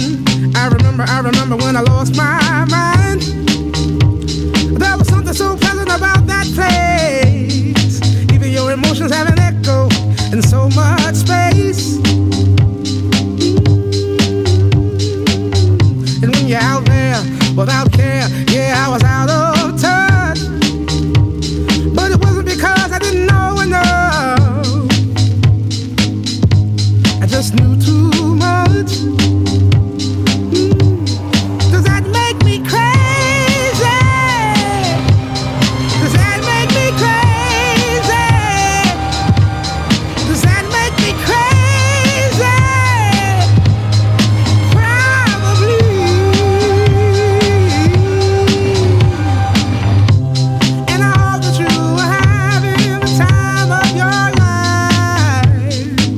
I remember when I lost my mind. There was something so pleasant about that place. Even your emotions have an echo in so much space. And when you're out there without care, yeah, I was out of touch. But it wasn't because I didn't know enough. I just knew too much. Does that make me crazy? Does that make me crazy? Does that make me crazy? Probably. And I hope that you are having the time of your life.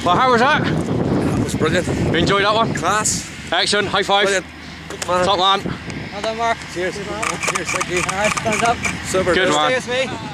Well, how was that? That was brilliant. You enjoyed that one? Class. Excellent. High five. Brilliant. Good man. Top man. Well done, Mark. Cheers. Cheers, thank you. Alright, thumbs up. Super. Good man. Stay with me.